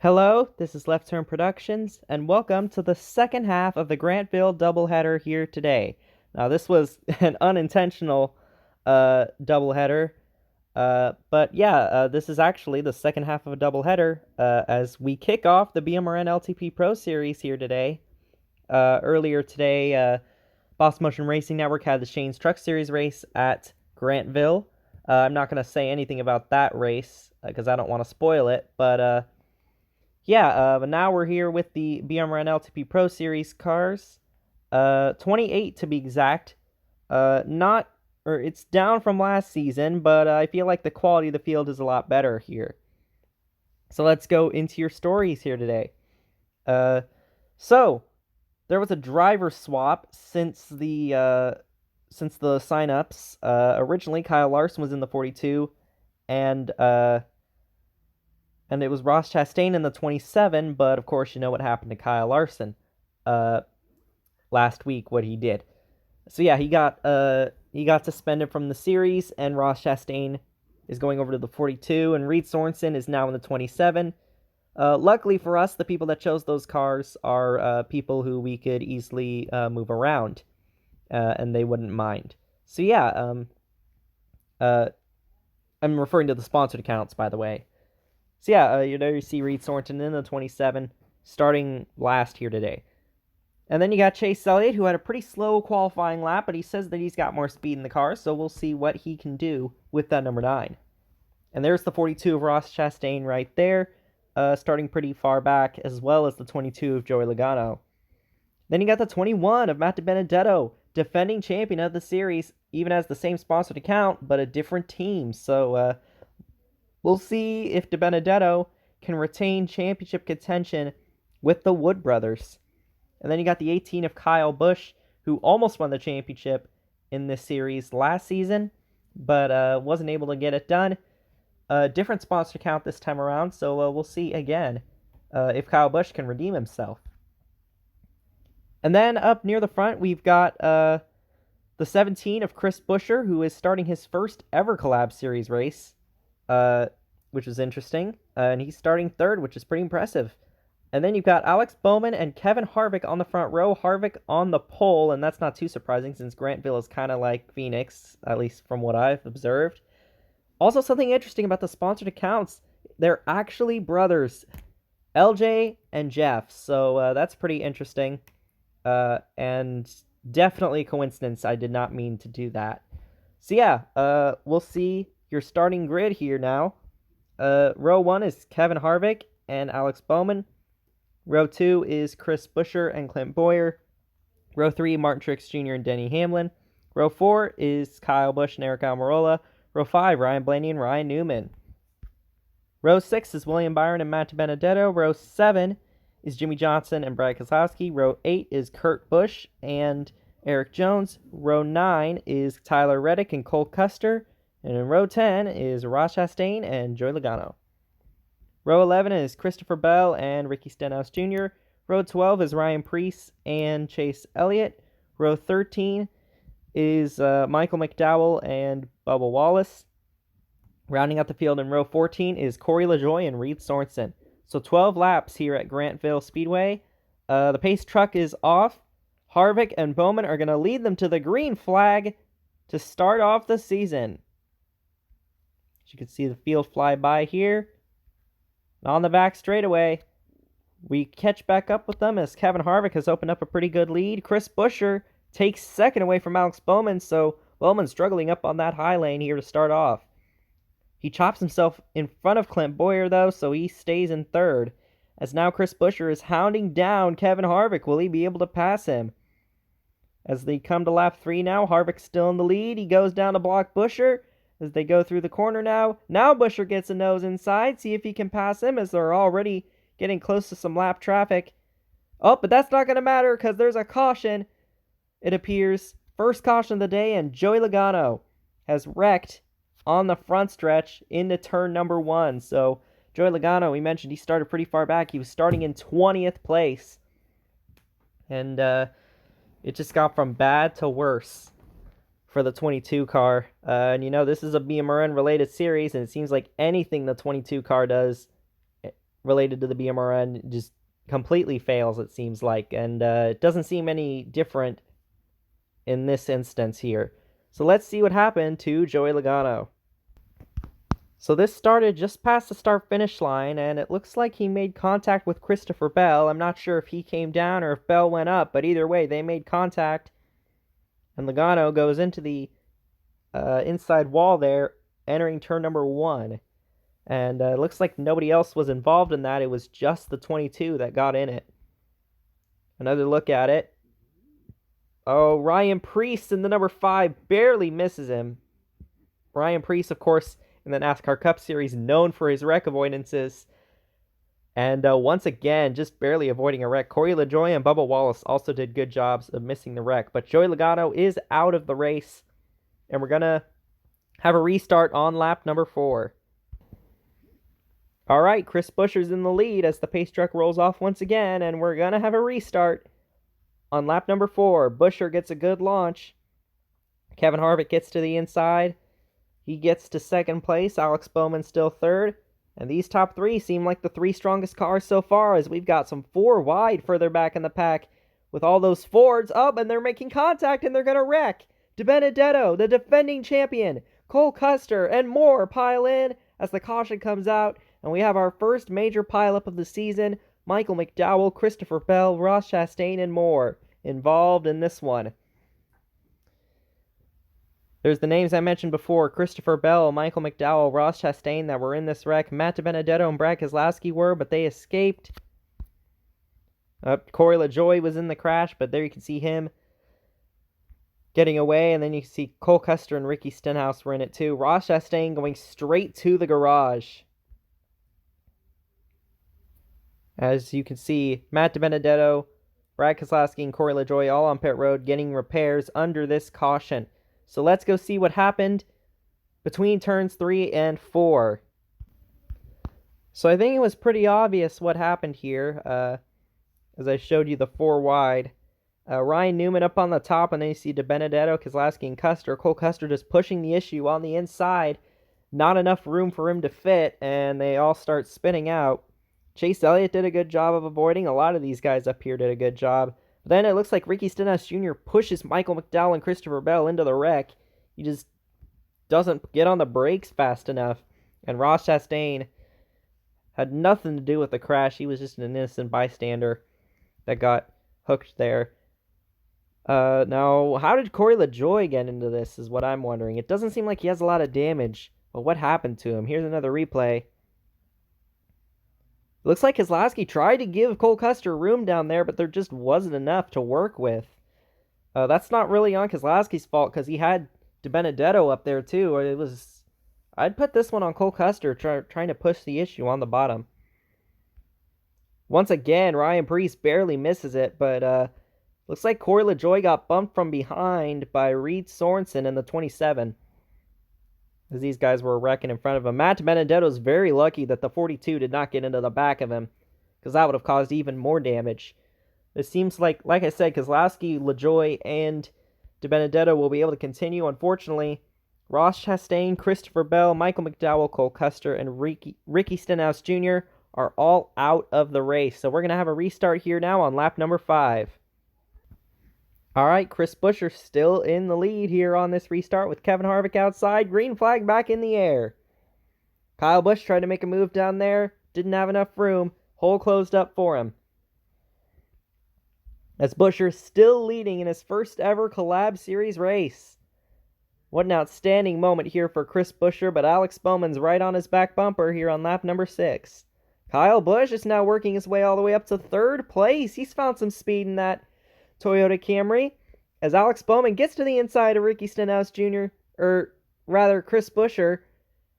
Hello, this is Left Turn Productions, and welcome to the second half of the Grantville doubleheader here today. Now, this was an unintentional doubleheader, but yeah, this is actually the second half of a doubleheader as we kick off the BMRN LTP Pro Series here today. Earlier today, Boss Motion Racing Network had the Shane's Truck Series race at Grantville. I'm not going to say anything about that race because I don't want to spoil it, but but now we're here with the BMRN LTP Pro Series cars. 28 to be exact. It's down from last season, but I feel like the quality of the field is a lot better here. So let's go into your stories here today. So there was a driver swap since the signups. Originally, Kyle Larson was in the 42, and it was Ross Chastain in the 27, but of course you know what happened to Kyle Larson last week, what he did. So yeah, he got suspended from the series, and Ross Chastain is going over to the 42, and Reed Sorensen is now in the 27. Luckily for us, the people that chose those cars are people who we could easily move around, and they wouldn't mind. So yeah, I'm referring to the sponsored accounts, by the way. So yeah, you see Reed Sorensen in the 27, starting last here today. And then you got Chase Elliott, who had a pretty slow qualifying lap, but he says that he's got more speed in the car, so we'll see what he can do with that number 9. And there's the 42 of Ross Chastain right there, starting pretty far back, as well as the 22 of Joey Logano. Then you got the 21 of Matt DiBenedetto, defending champion of the series, even as the same sponsored account, but a different team. So, we'll see if DiBenedetto can retain championship contention with the Wood brothers. And then you got the 18 of Kyle Busch, who almost won the championship in this series last season, but wasn't able to get it done. Different sponsor account this time around, so we'll see again if Kyle Busch can redeem himself. And then up near the front, we've got the 17 of Chris Buescher, who is starting his first ever Collab Series race, which is interesting. And he's starting third, which is pretty impressive. And then you've got Alex Bowman and Kevin Harvick on the front row. Harvick on the pole, and that's not too surprising since Grantville is kind of like Phoenix, at least from what I've observed. Also, something interesting about the sponsored accounts, they're actually brothers, LJ and Jeff. So that's pretty interesting. And definitely a coincidence. I did not mean to do that. So yeah, we'll see your starting grid here now. Row 1 is Kevin Harvick and Alex Bowman. Row 2 is Chris Buescher and Clint Bowyer. Row 3, Martin Truex Jr. and Denny Hamlin. Row 4 is Kyle Busch and Eric Almirola. Row 5, Ryan Blaney and Ryan Newman. Row 6 is William Byron and Matt DiBenedetto. Row 7 is Jimmy Johnson and Brad Keselowski. Row 8 is Kurt Busch and Eric Jones. Row 9 is Tyler Reddick and Cole Custer. And in row 10 is Ross Chastain and Joey Logano. Row 11 is Christopher Bell and Ricky Stenhouse Jr. Row 12 is Ryan Preece and Chase Elliott. Row 13 is Michael McDowell and Bubba Wallace. Rounding out the field in row 14 is Corey LaJoie and Reed Sorensen. So 12 laps here at Grantville Speedway. The pace truck is off. Harvick and Bowman are going to lead them to the green flag to start off the season. As you can see the field fly by here. On the back straightaway, we catch back up with them as Kevin Harvick has opened up a pretty good lead. Chris Buescher takes second away from Alex Bowman, so Bowman's struggling up on that high lane here to start off. He chops himself in front of Clint Bowyer, though, so he stays in third. As now Chris Buescher is hounding down Kevin Harvick. Will he be able to pass him? As they come to lap 3 now, Harvick's still in the lead. He goes down to block Buescher. As they go through the corner now. Now Buescher gets a nose inside. See if he can pass him as they're already getting close to some lap traffic. Oh, but that's not going to matter because there's a caution. It appears. First caution of the day, and Joey Logano has wrecked on the front stretch into turn number 1. So Joey Logano, we mentioned he started pretty far back. He was starting in 20th place. And it just got from bad to worse for the 22 car. And this is a BMRN related series, and it seems like anything the 22 car does related to the BMRN just completely fails, it seems like, and it doesn't seem any different in this instance here. So let's see what happened to Joey Logano. So this started just past the start-finish line, and it looks like he made contact with Christopher Bell. I'm not sure if he came down or if Bell went up, but either way, they made contact, and Logano goes into the inside wall there, entering turn number 1. And it looks like nobody else was involved in that. It was just the 22 that got in it. Another look at it. Oh, Ryan Preece in the number 5 barely misses him. Ryan Preece, of course, in the NASCAR Cup Series, known for his wreck avoidances. And once again, just barely avoiding a wreck. Corey LaJoie and Bubba Wallace also did good jobs of missing the wreck. But Joey Logano is out of the race. And we're going to have a restart on lap number 4. All right, Chris Buescher's in the lead as the pace truck rolls off once again. And we're going to have a restart on lap number 4. Buescher gets a good launch. Kevin Harvick gets to the inside. He gets to second place. Alex Bowman still third. And these top 3 seem like the 3 strongest cars so far, as we've got some 4 wide further back in the pack with all those Fords up, and they're making contact and they're going to wreck. DiBenedetto, the defending champion, Cole Custer, and more pile in as the caution comes out. And we have our first major pileup of the season. Michael McDowell, Christopher Bell, Ross Chastain, and more involved in this one. There's the names I mentioned before: Christopher Bell, Michael McDowell, Ross Chastain that were in this wreck. Matt DiBenedetto and Brad Keselowski were, but they escaped. Corey LaJoie was in the crash, but there you can see him getting away. And then you can see Cole Custer and Ricky Stenhouse were in it too. Ross Chastain going straight to the garage. As you can see, Matt DiBenedetto, Brad Keselowski, and Corey LaJoie all on pit road getting repairs under this caution. So let's go see what happened between turns 3 and 4. So I think it was pretty obvious what happened here, as I showed you the 4 wide. Ryan Newman up on the top, and then you see DiBenedetto, Keselowski, and Custer. Cole Custer just pushing the issue on the inside. Not enough room for him to fit, and they all start spinning out. Chase Elliott did a good job of avoiding. A lot of these guys up here did a good job. But then it looks like Ricky Stenhouse Jr. pushes Michael McDowell and Christopher Bell into the wreck. He just doesn't get on the brakes fast enough. And Ross Chastain had nothing to do with the crash. He was just an innocent bystander that got hooked there. Now, how did Corey LaJoie get into this is what I'm wondering. It doesn't seem like he has a lot of damage. But what happened to him? Here's another replay. It looks like Keselowski tried to give Cole Custer room down there, but there just wasn't enough to work with. That's not really on Keselowski's fault, because he had DiBenedetto up there too. I'd put this one on Cole Custer trying to push the issue on the bottom. Once again, Ryan Preece barely misses it, but looks like Corey LaJoie got bumped from behind by Reed Sorensen in the 27. As these guys were wrecking in front of him. Matt DiBenedetto is very lucky that the 42 did not get into the back of him, because that would have caused even more damage. It seems like I said, Keselowski, LaJoie, and DiBenedetto will be able to continue. Unfortunately, Ross Chastain, Christopher Bell, Michael McDowell, Cole Custer, and Ricky Stenhouse Jr. are all out of the race. So we're going to have a restart here now on lap number 5. All right, Chris Buescher still in the lead here on this restart with Kevin Harvick outside. Green flag back in the air. Kyle Busch tried to make a move down there. Didn't have enough room. Hole closed up for him. As Buescher still leading in his first ever Collab Series race. What an outstanding moment here for Chris Buescher, but Alex Bowman's right on his back bumper here on lap number 6. Kyle Busch is now working his way all the way up to 3rd place. He's found some speed in that Toyota Camry, as Alex Bowman gets to the inside of Ricky Stenhouse Jr., or rather Chris Buescher,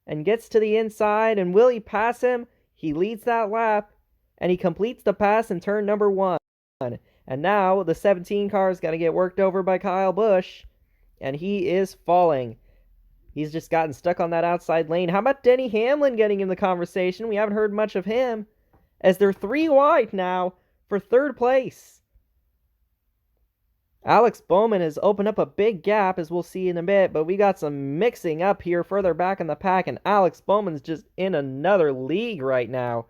and gets to the inside, and will he pass him? He leads that lap, and he completes the pass in turn number 1. And now the 17 car is going to get worked over by Kyle Busch, and he is falling. He's just gotten stuck on that outside lane. How about Denny Hamlin getting in the conversation? We haven't heard much of him, as they're 3 wide now for 3rd place. Alex Bowman has opened up a big gap, as we'll see in a bit, but we got some mixing up here further back in the pack, and Alex Bowman's just in another league right now.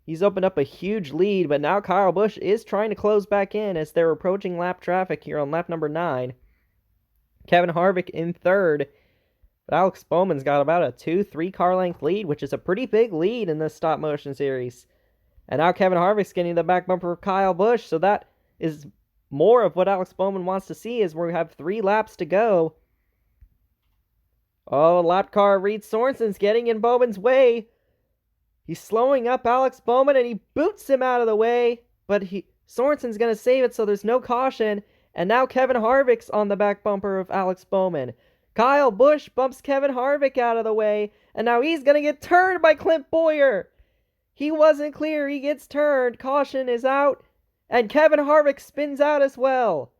He's opened up a huge lead, but now Kyle Busch is trying to close back in as they're approaching lap traffic here on lap number 9. Kevin Harvick in third, but Alex Bowman's got about a 2-3 car length lead, which is a pretty big lead in this stop motion series. And now Kevin Harvick's getting the back bumper of Kyle Busch, so that is more of what Alex Bowman wants to see as we have 3 laps to go. Oh, lap car Reed Sorensen's getting in Bowman's way. He's slowing up Alex Bowman and he boots him out of the way, but Sorensen's going to save it, so there's no caution. And now Kevin Harvick's on the back bumper of Alex Bowman. Kyle Busch bumps Kevin Harvick out of the way, and now he's going to get turned by Clint Bowyer. He wasn't clear. He gets turned. Caution is out, and Kevin Harvick spins out as well.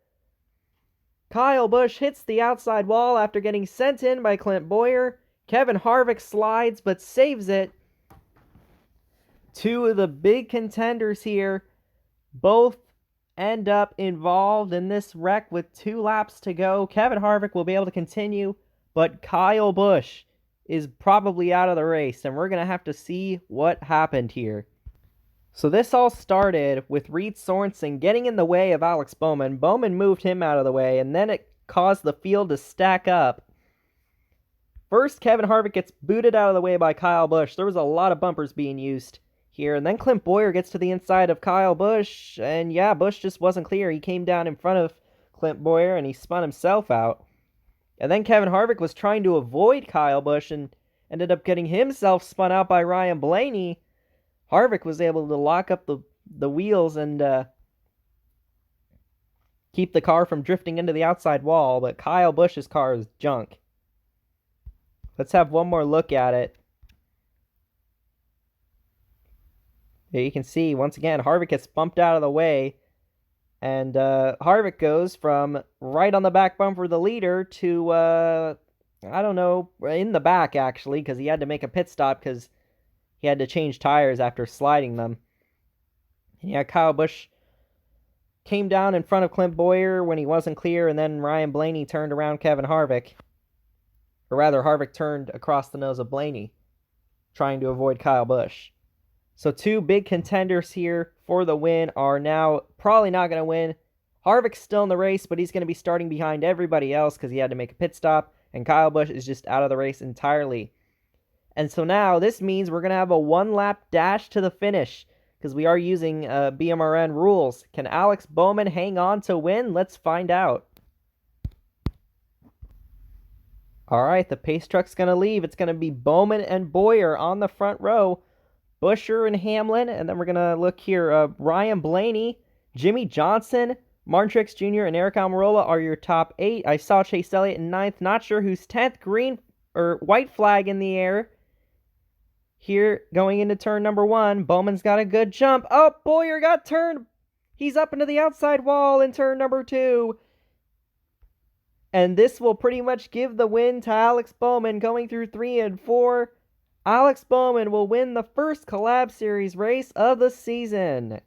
Kyle Busch hits the outside wall after getting sent in by Clint Bowyer. Kevin Harvick slides but saves it. 2 of the big contenders here both end up involved in this wreck with 2 laps to go. Kevin Harvick will be able to continue, but Kyle Busch is probably out of the race, and we're going to have to see what happened here. So this all started with Reed Sorensen getting in the way of Alex Bowman. Bowman moved him out of the way, and then it caused the field to stack up. First, Kevin Harvick gets booted out of the way by Kyle Busch. There was a lot of bumpers being used here, and then Clint Bowyer gets to the inside of Kyle Busch, and yeah, Busch just wasn't clear. He came down in front of Clint Bowyer, and he spun himself out. And then Kevin Harvick was trying to avoid Kyle Busch and ended up getting himself spun out by Ryan Blaney. Harvick was able to lock up the wheels and keep the car from drifting into the outside wall, but Kyle Busch's car is junk. Let's have one more look at it. Here you can see, once again, Harvick gets bumped out of the way, and Harvick goes from right on the back bumper of the leader to, I don't know, in the back, actually, because he had to make a pit stop because he had to change tires after sliding them. And yeah, Kyle Busch came down in front of Clint Bowyer when he wasn't clear, and then Ryan Blaney turned around Kevin Harvick. Or rather, Harvick turned across the nose of Blaney, trying to avoid Kyle Busch. So 2 big contenders here for the win are now probably not going to win. Harvick's still in the race, but he's going to be starting behind everybody else because he had to make a pit stop, and Kyle Busch is just out of the race entirely. And so now this means we're going to have a 1-lap dash to the finish because we are using BMRN rules. Can Alex Bowman hang on to win? Let's find out. All right, the pace truck's going to leave. It's going to be Bowman and Bowyer on the front row. Busher and Hamlin, and then we're going to look here. Ryan Blaney, Jimmy Johnson, Martin Truex Jr., and Eric Almirola are your top 8. I saw Chase Elliott in 9th. Not sure who's 10th. Green or white flag in the air. Here, going into turn number 1, Bowman's got a good jump. Oh, Bowyer got turned. He's up into the outside wall in turn number 2. And this will pretty much give the win to Alex Bowman going through 3 and 4. Alex Bowman will win the first Collab Series race of the season.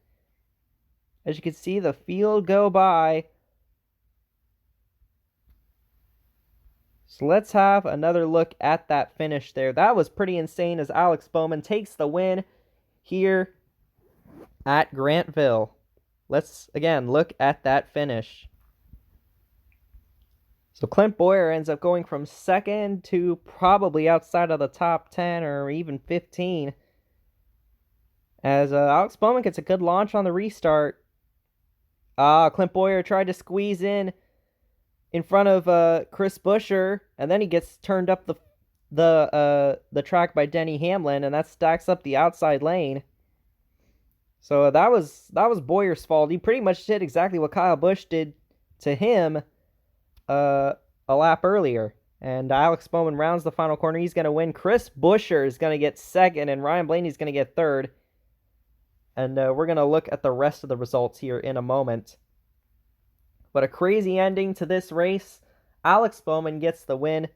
As you can see the field go by. So let's have another look at that finish there. That was pretty insane as Alex Bowman takes the win here at Grantville. Let's, again, look at that finish. So Clint Bowyer ends up going from 2nd to probably outside of the top 10 or even 15. As Alex Bowman gets a good launch on the restart. Clint Bowyer tried to squeeze in front of Chris Buescher, and then he gets turned up the track by Denny Hamlin, and that stacks up the outside lane. So that was Bowyer's fault. He pretty much did exactly what Kyle Busch did to him a lap earlier. And Alex Bowman rounds the final corner. He's going to win. Chris Buescher is going to get 2nd, and Ryan Blaney's going to get 3rd. And we're going to look at the rest of the results here in a moment. But a crazy ending to this race. Alex Bowman gets the win.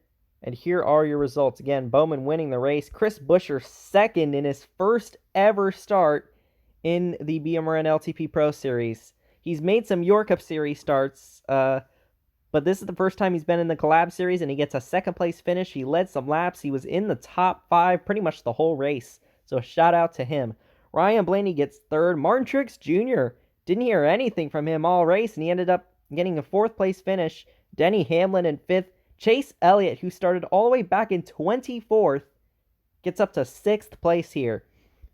And here are your results. Again, Bowman winning the race. Chris Buescher 2nd in his first ever start in the BMRN LTP Pro Series. He's made some York Cup Series starts, but this is the first time he's been in the Collab Series, and he gets a 2nd place finish. He led some laps. He was in the top 5 pretty much the whole race. So a shout out to him. Ryan Blaney gets third. Martin Truex Jr. didn't hear anything from him all race, and he ended up getting a fourth place finish. Denny Hamlin in fifth. Chase Elliott, who started all the way back in 24th, gets up to sixth place here.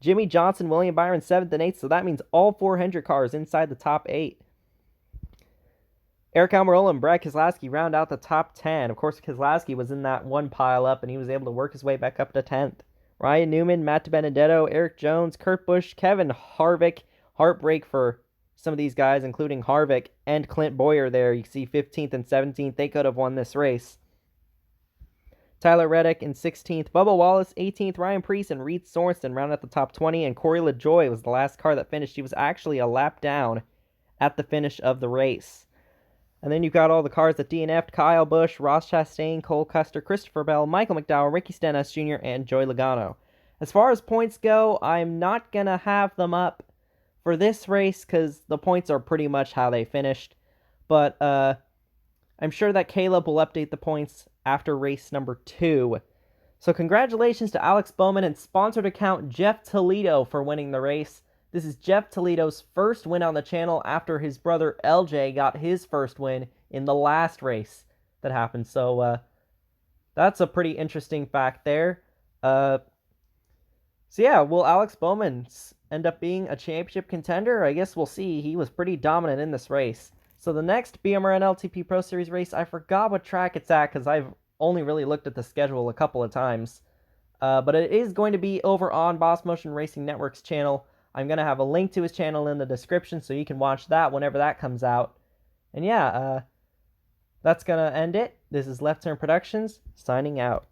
Jimmy Johnson, William Byron, seventh and eighth, so that means all 400 cars inside the top 8. Eric Almirola and Brad Keselowski round out the top 10. Of course, Keselowski was in that one pile up, and he was able to work his way back up to 10th. Ryan Newman, Matt Benedetto, Eric Jones, Kurt Busch, Kevin Harvick. Heartbreak for some of these guys, including Harvick and Clint Bowyer there. You see 15th and 17th. They could have won this race. Tyler Reddick in 16th. Bubba Wallace, 18th. Ryan Preece and Reed Sorensen round out the top 20. And Corey LaJoie was the last car that finished. He was actually a lap down at the finish of the race. And then you've got all the cars that DNF'd: Kyle Busch, Ross Chastain, Cole Custer, Christopher Bell, Michael McDowell, Ricky Stenhouse Jr., and Joey Logano. As far as points go, I'm not going to have them up for this race because the points are pretty much how they finished. But I'm sure that Caleb will update the points after race number 2. So congratulations to Alex Bowman and sponsored account Jeff Toledo for winning the race. This is Jeff Toledo's first win on the channel after his brother LJ got his first win in the last race that happened. So that's a pretty interesting fact there. So yeah, will Alex Bowman end up being a championship contender? I guess we'll see. He was pretty dominant in this race. So the next BMRN LTP Pro Series race, I forgot what track it's at because I've only really looked at the schedule a couple of times. But it is going to be over on Boss Motion Racing Network's channel. I'm going to have a link to his channel in the description so you can watch that whenever that comes out. And yeah, that's going to end it. This is Left Turn Productions, signing out.